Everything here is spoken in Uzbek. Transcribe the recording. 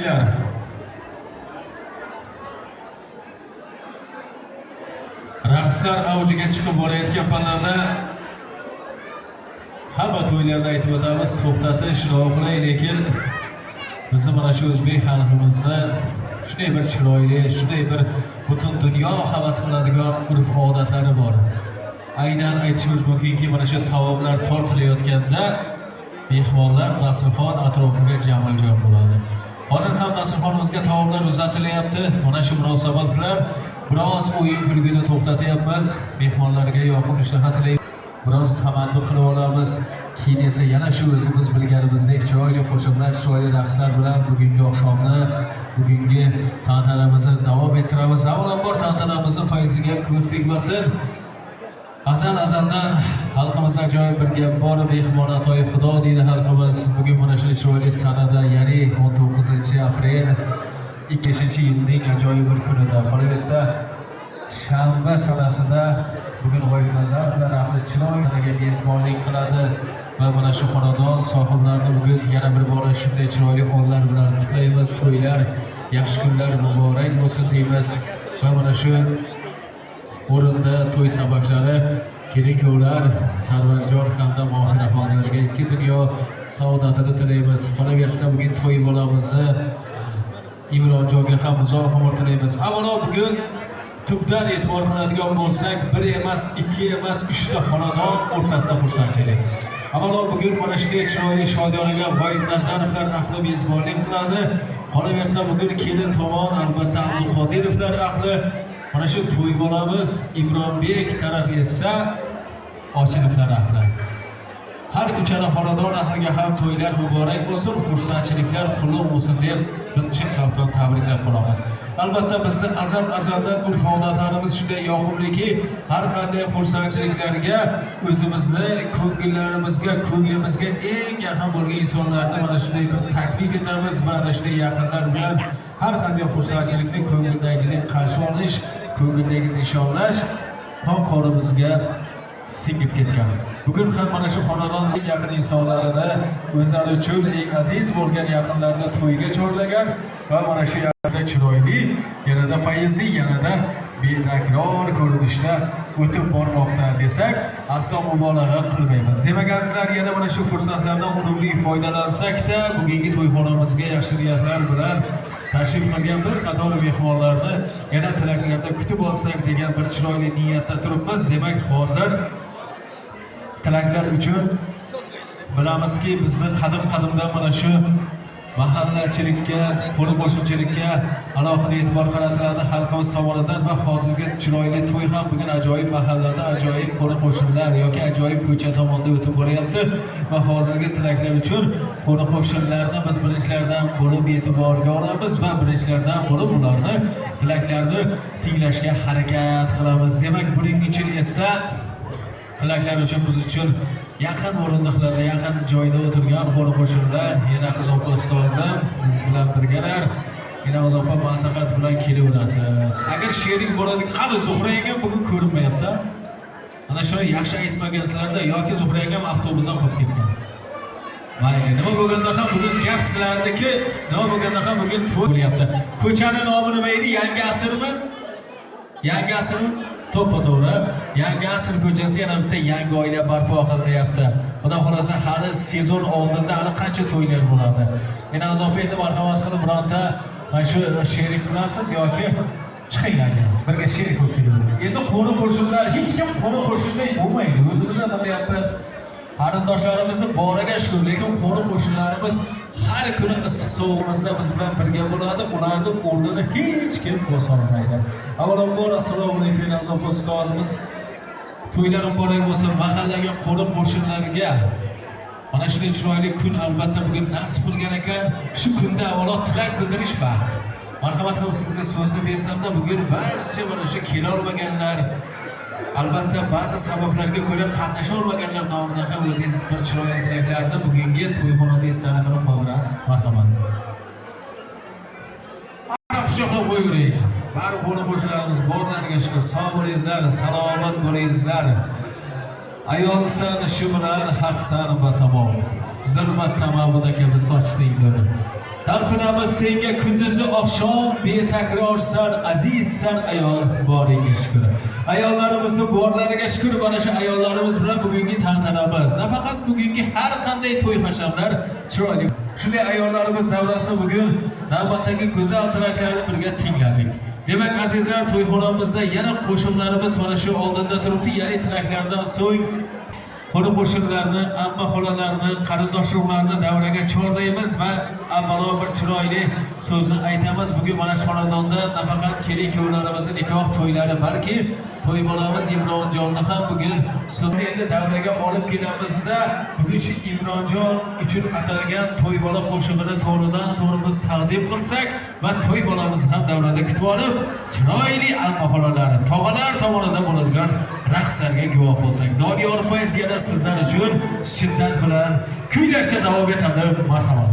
Bilinglar. Raqslar avjiga chiqib borayotgan pallada hamma to'ylarda aytib o'tamiz, to'xtatish noqulay, lekin bizni mana shu o'zbek xalqimizda shunday bir chiroyli, shunday bir butun dunyo havas qiladigan urf-odatlari bor. Aynan aytishimiz mumkinki, mana shu taomlar tortilayotganda mehmonlar dasturxon atrofiga jam-jam bo'ladi. Hozir ham dasturxonimizga taomlar uzatilyapti. Mana shu munosabat bilan biroz o'yin kulgini to'xtatyapmiz. Mehmonlarga yoqimli ishtaha tilaymiz. Biroz tamanni qilib olamiz. Keyin esa yana shu o'zimiz bilganimizdek chiroyli qo'shiqlar, chiroyli raqslar bilan bugungi oqshomni, bugungi tantanamizni davom ettiramiz. Avvalambor tantanamizni fayziga ko'z tegmasin. Azal-azaldan xalqimizda ajoyib bir gap bor, mehmon atoyi xudo deydi xalqimiz. Bugun mana shu chiroyli sanada, ya'ni 19-aprel 2000-yilning ajoyib bir kunida, qolaversa shanba sanasida bugun G'oibnazarovlar ahli chiroyliga mezbonlik qiladi va mana shu xonadon sohiblarini bugun yana bir bora shunday chiroyli onlar bilan qutlaymiz. To'ylar, yaxshi kunlar muborak bo'lsin deymiz va mana shu o'rinda to'y sabablari kelin-kuyovlar Sarvarjon hamda Mohiraxonlarga ikki dunyo saodatini tilaymiz. Qolaversa bugun to'y bolamizni Imronjonga ham uzoq umr tilaymiz. Avvalo bugun tubdan e'tibor qiladigan bo'lsak, bir emas, ikki emas, 3 ta xonadon o'rtasida xursandchilik. Avvalo bugun mana shunday chiroyli shodiyonaga G'oibnazarovlar ahli mezbonlik qiladi. Qolaversa bugun kelin tomon albatta Abduqodirovlar ahli, mana shu to'y bolamiz Imronbek tarafi esa Ochiliblar ahli. Har uchala xonadon ahliga ham to'ylar muborak bo'lsin, xursandchiliklar qutlug' bo'lsin deb biz chin qalbdan tabriklar qilamiz. Albatta bizni azaldan urf-odatlarimiz shunday yoqimliki, har qanday xursandchiliklarga o'zimizni ko'nglimizga eng yaqin bo'lgan insonlarni mana shunday bir taklif etamiz va mana shunday yaqinlar bilan har qanday xursandchilikni ko'ngildagidek qarshi olish, ko'ngildagi nishonlash qon-qonimizga singib ketgan. Bugun ham mana shu xonadonning yaqin insonlarini o'zlari uchun eng aziz bo'lgan yaqinlarini to'yga chorlagan va mana shu yerda chiroyli, yanada fayzli, yanada bedakror ko'rinishda o'tib bormoqda desak, aslo mubolag'a qilmaymiz. Demak, azizlar, yana mana shu fursatlardan unumli foydalansak-da, bugungi to'yxonamizga yaxshi niyatlar bilan tashrif qilgan bir qator mehmonlarni yana tilaklarda kutib olsak degan bir chiroyli niyatda turibmiz. Demak, hozir tilaklar uchun bilamizki, bizni qadim-qadimdan mana shu mahallachilikka, qo'ni-qo'shnichilikka alohida e'tibor qaratiladi xalqimiz tomonidan va hozirgi chiroyli to'y ham bugun ajoyib mahallada, ajoyib qo'ni-qo'shnilar yoki ajoyib ko'cha tomonda o'tib boryapti va hozirgi tilaklar uchun qo'ni-qo'shnilarni biz birinchilardan bo'lib e'tiborga olamiz va birinchilardan bo'lib ularni tilaklarini tinglashga harakat qilamiz. Demak, buning uchun esa tilaklar uchun biz uchun yaqin o'rindiqlarda, yaqin joyda o'tirgan qo'ni-qo'shnilar, yana qizoq ustozim biz bilan birgalar, yana uzoqqa maslahat bilan kelaverasiz. Agar sherik bo'ladi, qani Zuhra ham bugun ko'rinmayapti. Ana shuni yaxshi aytmagansizlarda yoki Zuhra ham avtobusdan qolib ketgan. Mayli, nima bo'lganda ham bugun gap sizlardiki, nima bo'lganda ham bugun to'y bo'lyapti. Ko'chaning nomi nima edi? Yangi asrmi? Yangi asrmi? To'ppa-to'g'ri, yangi asr ko'chasi yana bitta yangi oila barpo qilyapti. Xudo xolasa hali sezon oldinda hali qancha to'ylar bo'ladi. Meni azob endi marhamat qilib bironta mana shu sherik qilasiz yoki chiqinglar. Birga sherik bo'lib keling. Endi qo'ni-qo'shnilar, hech kim qo'ni-qo'shniday bo'lmaydi. O'zimizdan qilyapmiz. Qarindoshlarimizni boriga shukur, lekin qo'ni-qo'shnilarimiz har kuni issiq sovug'imizda biz bilan birga bo'ladi. Ularning o'rnini hech kim bosolmaydi. Avvalambor assalomu alaykum aziz ustozimiz. To'ylar muborak bo'lsin mahallaga, qo'ni-qo'shnilarga. Mana shunday chiroyli kun albatta bugun nasib qilgan ekan. Shu kunda avvalo tilak bildirish baxt. Marhamat qilib sizga so'zni bersam-da, bugun barcha mana shu kela olmaganlar, albatta ba'zi sabablarga ko'ra qatnasha olmaganlar nomidan ham o'zingiz bir chiroyli tilaklarni bugungi to'yxonada esdalik qilib qoldirasiz. Marhamat. Quchoqlab qo'yavering. Bari qo'ni-qo'shnilarimiz borlariga shukur. Sog' bo'lingizlar, salomat bo'lingizlar. Ayolsan shu bilan haqsan va tamom. zulmat tamamida kabi sochning nuri. Talpinamiz senga kunduzi oqshom betakrorsan, azizsan ayol, boringga shukr. Ayollarimizni borlariga shukr. Mana shu ayollarimiz bilan bugungi tantanamiz, nafaqat bugungi har qanday to'y hashamlar chiroyli. Shunday ayollarimiz davrasida bugun navbatdagi go'zal tilaklarni birga tingladik. Demak azizlar, to'yxonamizda yana qo'shiqlarimiz mana shu oldinda turibdi. Ya'ni tilaklardan so'ng qo'ni qo'shnilarni, amma xolalarni, qarindoshlarni davraga chorlaymiz va avvalo bir chiroyli so'zni aytamiz. Bugun mana shu xonadonda nafaqat kelin-kuyovlarimizning nikoh to'ylari, balki to'y bolamiz Imronjonni ham bugun endi davraga olib kelamizda, bugun shu Imronjon uchun atalgan to'y bola qo'shig'ini to'g'ridan-to'g'ri biz taqdim qilsak va to'y bolamizni ham davrada kutib olib, chiroyli amma xonalari, tog'alar tomonidan bo'ladigan raqslarga guvoh bo'lsak. Doniyor Fayz yana sizlar uchun shiddat bilan kuylashda davom etadi. Marhamat.